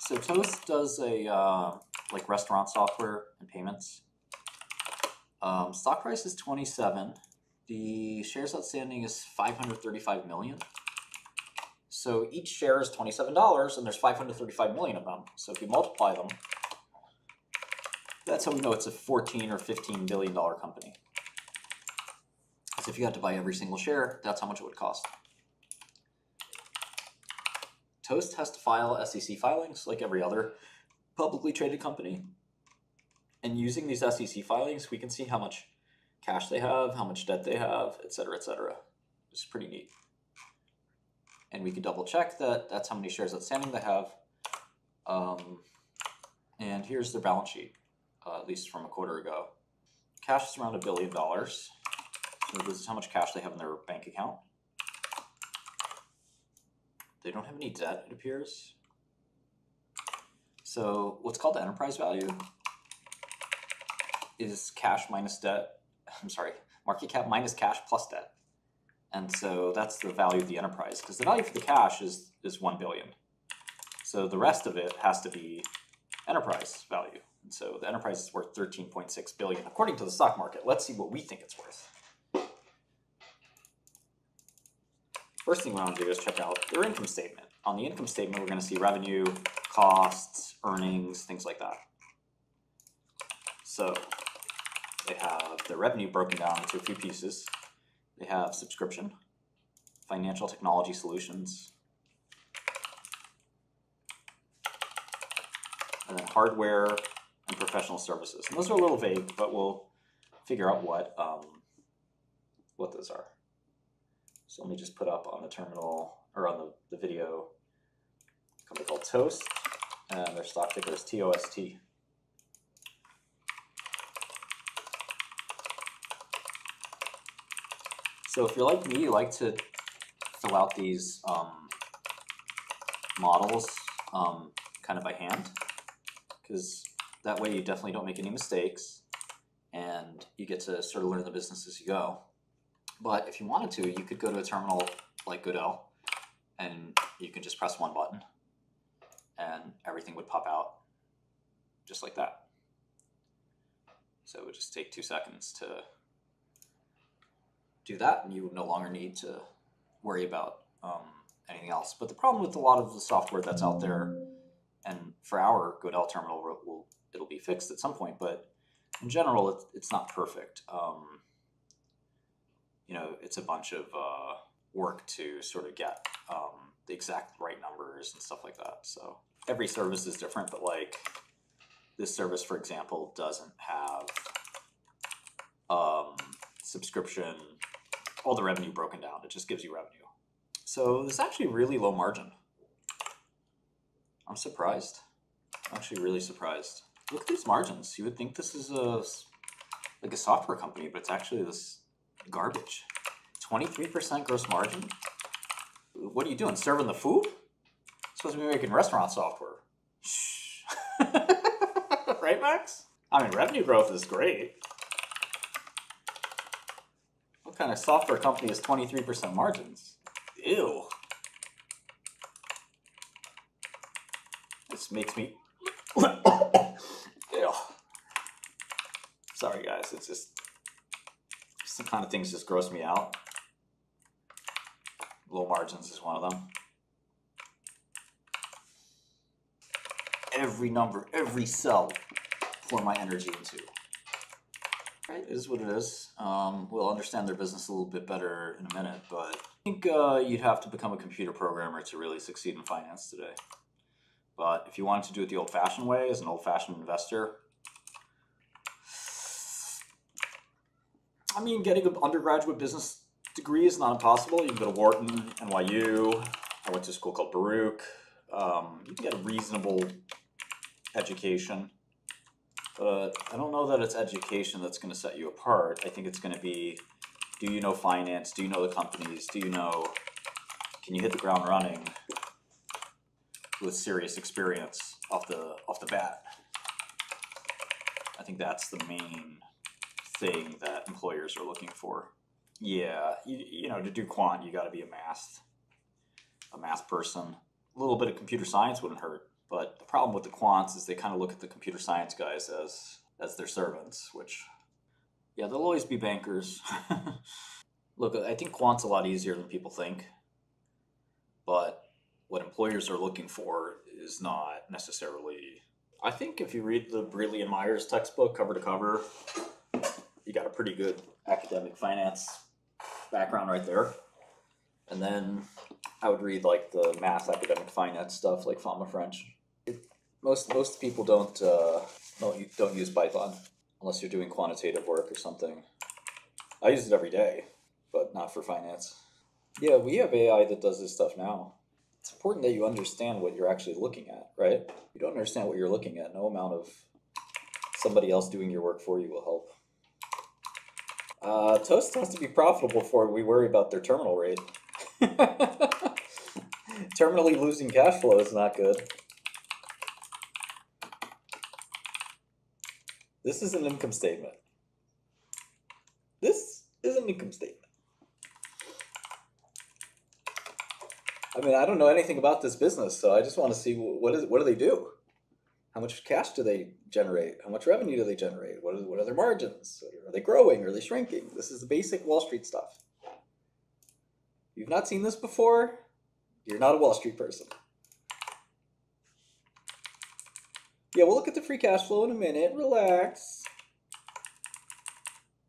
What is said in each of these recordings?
So Toast does a like restaurant software and payments. Stock price is 27. The shares outstanding is 535 million. So each share is $27, and there's 535 million of them. So if you multiply them, that's how we know it's a 14 or $15 billion company. So if you had to buy every single share, that's how much it would cost. Toast has to file SEC filings like every other publicly traded company. And using these SEC filings, we can see how much cash they have, how much debt they have, et cetera, et cetera. It's pretty neat. And we can double check that that's how many shares outstanding they have. And here's their balance sheet, at least from a quarter ago. Cash is around $1 billion. So this is how much cash they have in their bank account. They don't have any debt, it appears. So what's called the enterprise value is cash minus debt. I'm sorry, market cap minus cash plus debt. And so that's the value of the enterprise, because the value for the cash is 1 billion. So the rest of it has to be enterprise value. And so the enterprise is worth 13.6 billion according to the stock market. Let's see what we think it's worth. First thing we want to do is check out their income statement. On the income statement, we're going to see revenue, costs, earnings, things like that. So they have their revenue broken down into a few pieces. They have subscription, financial technology solutions, and then hardware and professional services. And those are a little vague, but we'll figure out what those are. So let me just put up on the terminal, or on the video, a company called Toast, and their stock ticker is TOST. So if you're like me, you like to fill out these models kind of by hand, because that way you definitely don't make any mistakes, and you get to sort of learn the business as you go. But if you wanted to, you could go to a terminal like Goodell, and you can just press one button, and everything would pop out just like that. So it would just take 2 seconds to do that, and you would no longer need to worry about anything else. But the problem with a lot of the software that's out there, and for our Goodell terminal, it'll be fixed at some point, but in general, it's not perfect. You know, it's a bunch of work to sort of get the exact right numbers and stuff like that. So every service is different, but like this service, for example, doesn't have subscription, all the revenue broken down. It just gives you revenue. So this is actually really low margin. I'm surprised. I'm actually really surprised. Look at these margins. You would think this is like a software company, but it's actually this garbage. 23% gross margin? What are you doing? Serving the food? Supposed to be making restaurant software. Shh. Right, Max? I mean, revenue growth is great. What kind of software company has 23% margins? Ew. This makes me... Ew. Sorry, guys. It's just... Some kind of things just gross me out. Low margins is one of them. Every number, every cell, pour my energy into. Right, it is what it is. We'll understand their business a little bit better in a minute, but I think you'd have to become a computer programmer to really succeed in finance today. But if you wanted to do it the old-fashioned way, as an old-fashioned investor, I mean, getting an undergraduate business degree is not impossible. You can go to Wharton, NYU. I went to a school called Baruch. You can get a reasonable education. But I don't know that it's education that's going to set you apart. I think it's going to be, do you know finance? Do you know the companies? Do you know, can you hit the ground running with serious experience off the bat? I think that's the main thing that employers are looking for. Yeah, you know, to do quant, you got to be a math person. A little bit of computer science wouldn't hurt, but the problem problem with the quants is they kind of look at the computer science guys as their servants, which, yeah, they'll always be bankers. Look, I think quant's a lot easier than people think, but what employers are looking for is not necessarily... I think if you read the Brearley and Myers textbook cover to cover, you got a pretty good academic finance background right there. And then I would read like the math academic finance stuff like 𝗙 French. Most people don't use Python unless you're doing quantitative work or something. I use it every day, but not for finance. Yeah, we have AI that does this stuff now. It's important that you understand what you're actually looking at, right? If you don't understand what you're looking at, no amount of somebody else doing your work for you will help. Toast has to be profitable before we worry about their terminal rate. Terminally losing cash flow is not good. This is an income statement. This is an income statement. I mean, I don't know anything about this business, so I just want to see what do they do? How much cash do they generate? How much revenue do they generate? What are their margins? Are they growing? Are they shrinking? This is the basic Wall Street stuff. You've not seen this before? You're not a Wall Street person. Yeah, we'll look at the free cash flow in a minute. Relax.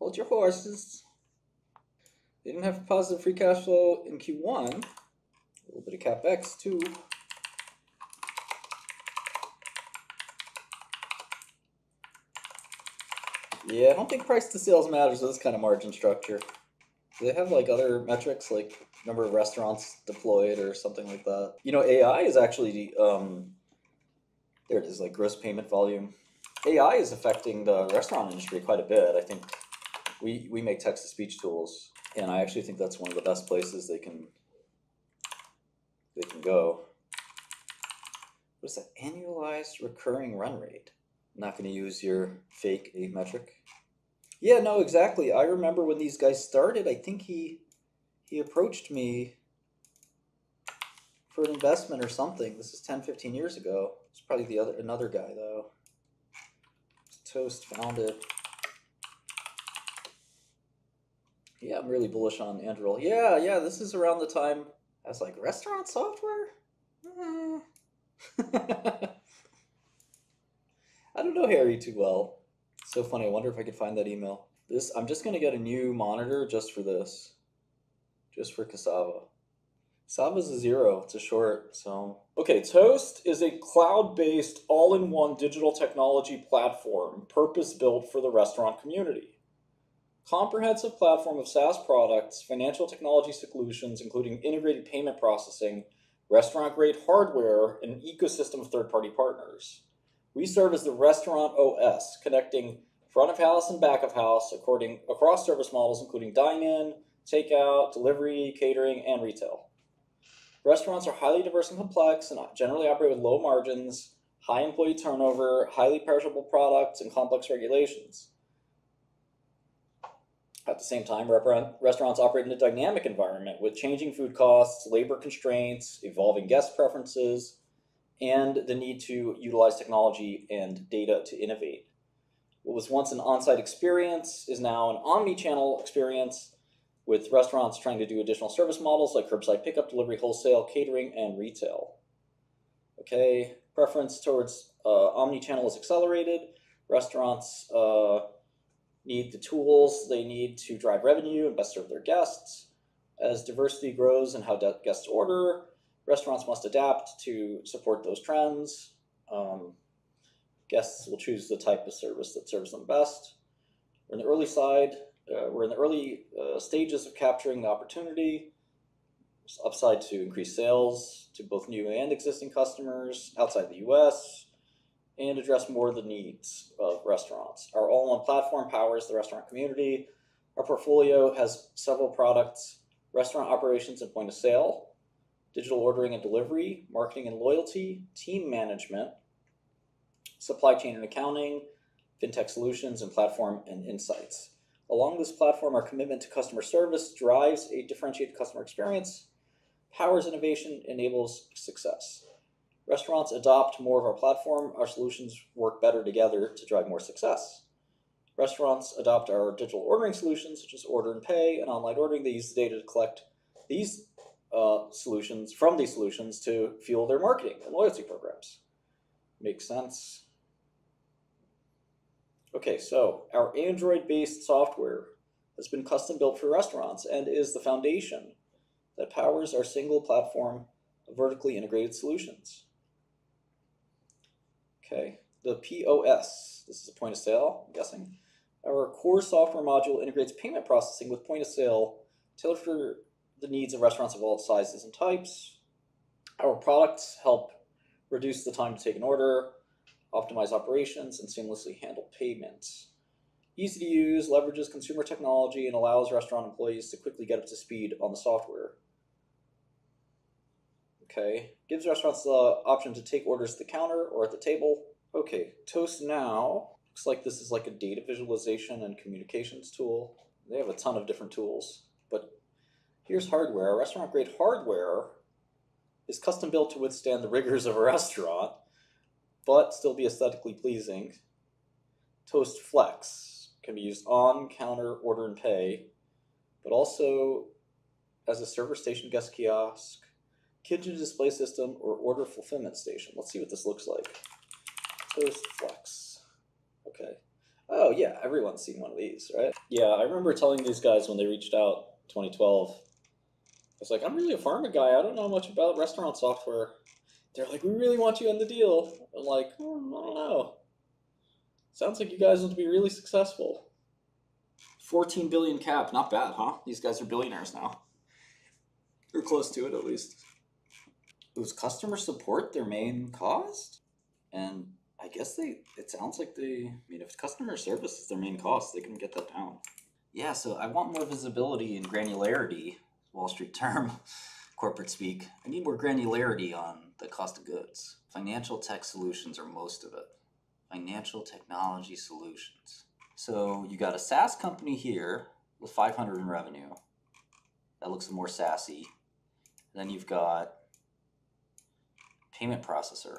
Hold your horses. They didn't have positive free cash flow in Q1. A little bit of CapEx too. Yeah, I don't think price to sales matters with this kind of margin structure. Do they have like other metrics like number of restaurants deployed or something like that? You know, AI is actually, there it is, like gross payment volume. AI is affecting the restaurant industry quite a bit. I think we make text-to-speech tools, and I actually think that's one of the best places they can go. What is that? Annualized recurring run rate. I'm not going to use your fake A metric. Yeah, no, exactly. I remember when these guys started, I think he approached me for an investment or something. This is 10, 15 years ago. It's probably another guy though. Toast founded. Yeah, I'm really bullish on Anduril. Yeah, this is around the time I was like, restaurant software? I don't know Harry too well. So funny, I wonder if I could find that email. I'm just gonna get a new monitor just for this. Just for cassava. SAVA's a 0, it's a short, so. Okay, Toast is a cloud-based, all-in-one digital technology platform purpose-built for the restaurant community. Comprehensive platform of SaaS products, financial technology solutions, including integrated payment processing, restaurant-grade hardware, and an ecosystem of third-party partners. We serve as the restaurant OS, connecting front of house and back of house across service models, including dine-in, takeout, delivery, catering, and retail. Restaurants are highly diverse and complex and generally operate with low margins, high employee turnover, highly perishable products, and complex regulations. At the same time, restaurants operate in a dynamic environment with changing food costs, labor constraints, evolving guest preferences, and the need to utilize technology and data to innovate. What was once an on-site experience is now an omni-channel experience, with restaurants trying to do additional service models like curbside pickup, delivery, wholesale, catering, and retail. Okay, preference towards omni-channel is accelerated. Restaurants need the tools they need to drive revenue and best serve their guests. As diversity grows in how guests order, restaurants must adapt to support those trends. Guests will choose the type of service that serves them best. We're in the early stages of capturing the opportunity. There's upside to increase sales to both new and existing customers outside the US, and address more of the needs of restaurants. Our all-in-one platform powers the restaurant community. Our portfolio has several products: restaurant operations and point of sale, digital ordering and delivery, marketing and loyalty, team management, supply chain and accounting, fintech solutions, and platform and insights. Along this platform, our commitment to customer service drives a differentiated customer experience, powers innovation, enables success. Restaurants adopt more of our platform, our solutions work better together to drive more success. Restaurants adopt our digital ordering solutions, such as order and pay and online ordering. They use the data to collect these solutions to fuel their marketing and loyalty programs. Makes sense. Okay, so our Android-based software has been custom built for restaurants and is the foundation that powers our single platform of vertically integrated solutions. Okay, the POS, this is a point of sale, I'm guessing. Our core software module integrates payment processing with point of sale tailored for the needs of restaurants of all sizes and types. Our products help reduce the time to take an order, optimize operations, and seamlessly handle payments. Easy to use, leverages consumer technology, and allows restaurant employees to quickly get up to speed on the software. Okay, gives restaurants the option to take orders at the counter or at the table. Okay, Toast Now. Looks like this is like a data visualization and communications tool. They have a ton of different tools, but here's hardware. Restaurant-grade hardware is custom built to withstand the rigors of a restaurant, but still be aesthetically pleasing. Toast Flex can be used on counter, order, and pay, but also as a server station guest kiosk, kitchen display system, or order fulfillment station. Let's see what this looks like. Toast Flex. Okay. Oh yeah, everyone's seen one of these, right? Yeah, I remember telling these guys when they reached out 2012, I was like, I'm really a pharma guy. I don't know much about restaurant software. They're like, we really want you on the deal. I'm like, I don't know. Sounds like you guys will be really successful. 14 billion cap, not bad, huh? These guys are billionaires now. They're close to it, at least. Was customer support their main cost? And I guess it sounds like if customer service is their main cost, they can get that down. Yeah, so I want more visibility and granularity, Wall Street term, corporate speak. I need more granularity on the cost of goods. Financial tech solutions are most of it. Financial technology solutions. So you got a SaaS company here with 500 in revenue. That looks more SaaS-y. Then you've got payment processor.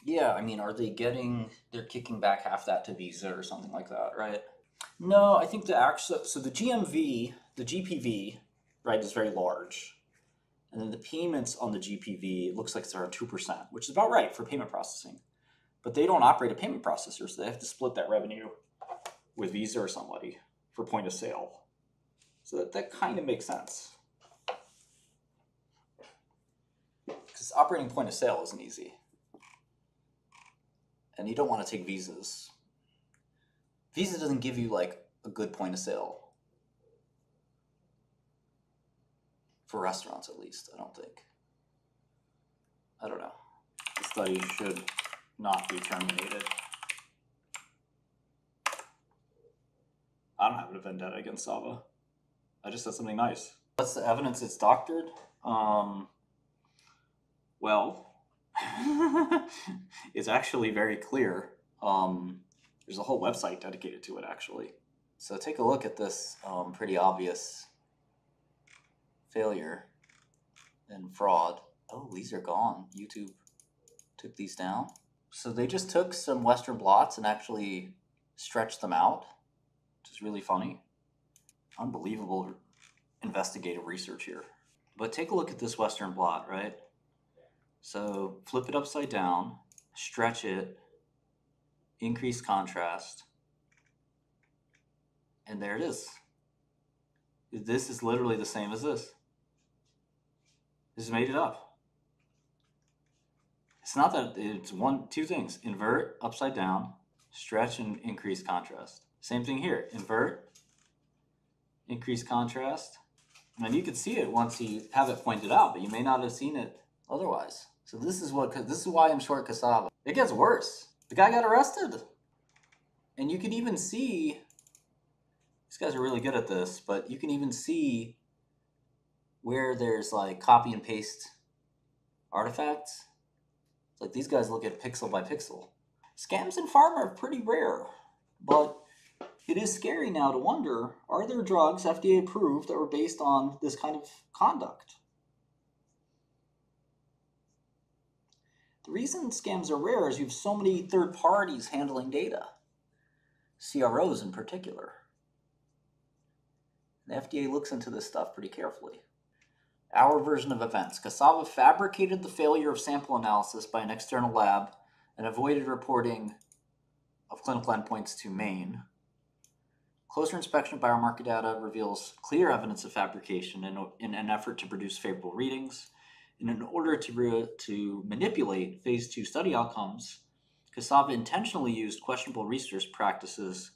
Yeah, I mean, they're kicking back half that to Visa or something like that, right? No, I think so the GMV, the GPV, right, is very large. And then the payments on the GPV, it looks like it's around 2%, which is about right for payment processing. But they don't operate a payment processor, so they have to split that revenue with Visa or somebody for point of sale. So that kind of makes sense. Because operating point of sale isn't easy. And you don't want to take Visas. Visa doesn't give you like a good point of sale. For restaurants, at least, I don't think. I don't know. The study should not be terminated. I don't have a vendetta against SAVA. I just said something nice. What's the evidence it's doctored? Well, it's actually very clear. There's a whole website dedicated to it, actually. So take a look at this pretty obvious failure and fraud. Oh, these are gone. YouTube took these down. So they just took some Western blots and actually stretched them out, which is really funny. Unbelievable investigative research here. But take a look at this Western blot, right? So flip it upside down, stretch it, increase contrast, and there it is. This is literally the same as this. This is made it up. It's not that, it's two things. Invert, upside down, stretch, and increase contrast. Same thing here. Invert, increase contrast. And you can see it once you have it pointed out, but you may not have seen it otherwise. So this is why I'm short cassava. It gets worse. The guy got arrested. And you can even see, these guys are really good at this, but you can even see where there's like copy and paste artifacts. It's like these guys look at pixel by pixel. Scams in pharma are pretty rare, but it is scary now to wonder, are there drugs FDA approved that were based on this kind of conduct? The reason scams are rare is you have so many third parties handling data, CROs in particular. The FDA looks into this stuff pretty carefully. Our version of events. 𝗂𝐲𝐶𝑉A fabricated the failure of sample analysis by an external lab and avoided reporting of clinical endpoints to Maine. Closer inspection of biomarker data reveals clear evidence of fabrication in an effort to produce favorable readings. And in order to manipulate phase 2 study outcomes, 𝗂𝐲𝐶VA intentionally used questionable research practices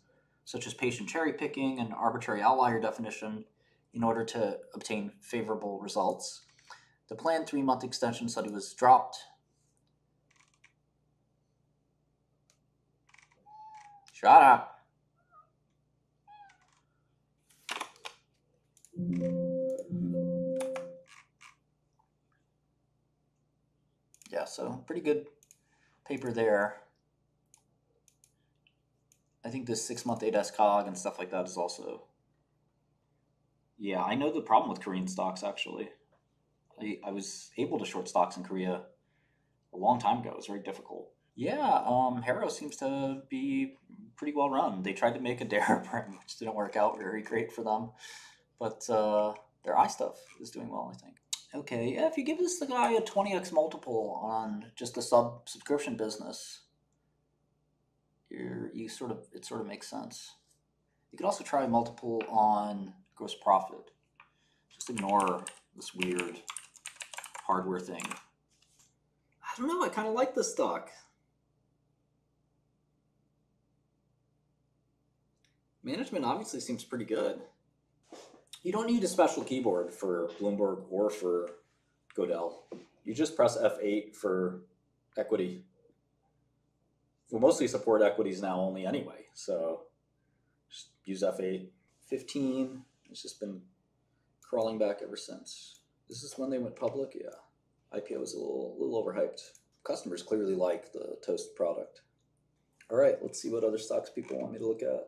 such as patient cherry picking and arbitrary outlier definition in order to obtain favorable results. The planned 3-month extension study was dropped. Shut up. Yeah, so pretty good paper there. I think this 6-month ADAS-COG and stuff like that is also... Yeah, I know the problem with Korean stocks, actually. I was able to short stocks in Korea a long time ago. It was very difficult. Yeah, Harrow seems to be pretty well run. They tried to make a Daraprim, which didn't work out very great for them. But their eye stuff is doing well, I think. Okay, yeah, if you give this guy a 20x multiple on just the subscription business, it sort of makes sense. You could also try a multiple on gross profit. Just ignore this weird hardware thing. I don't know, I kind of like this stock. Management obviously seems pretty good. You don't need a special keyboard for Bloomberg or for Godel. You just press F8 for equity. We'll mostly support equities now only anyway, so just use F8. 15, it's just been crawling back ever since. This is when they went public, yeah. IPO was a little overhyped. Customers clearly like the toast product. All right, let's see what other stocks people want me to look at.